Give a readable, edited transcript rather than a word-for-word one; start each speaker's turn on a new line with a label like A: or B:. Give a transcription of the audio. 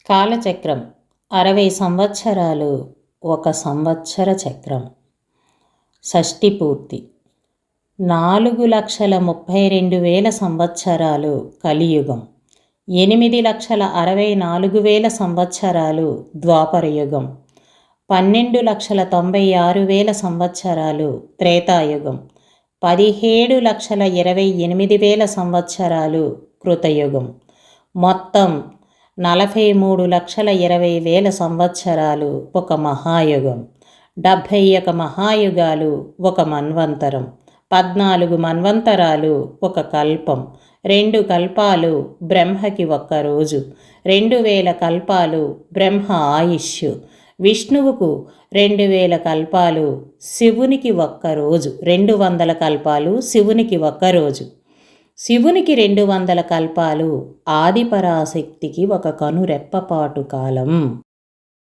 A: కాలచక్రం 60 సంవత్సరాలు ఒక సంవత్సర చక్రం. షష్ఠి పూర్తి 4,32,000 సంవత్సరాలు కలియుగం. 8,64,000 సంవత్సరాలు ద్వాపరయుగం. 12,96,000 సంవత్సరాలు త్రేతాయుగం. 17,28,000 సంవత్సరాలు కృతయుగం. మొత్తం 43,20,000 సంవత్సరాలు ఒక మహాయుగం. 71 మహాయుగాలు ఒక మన్వంతరం. 14 మన్వంతరాలు ఒక కల్పం. 2 కల్పాలు బ్రహ్మకి ఒక్క రోజు. 2,000 కల్పాలు బ్రహ్మ ఆయుష్షు. విష్ణువుకు 2,000 కల్పాలు, శివునికి ఒక్క రోజు. 200 కల్పాలు శివునికి ఒక్క రోజు. శివునికి 200 కల్పాలు, ఆదిపరాశక్తికి ఒక కనురెప్పపాటు కాలం.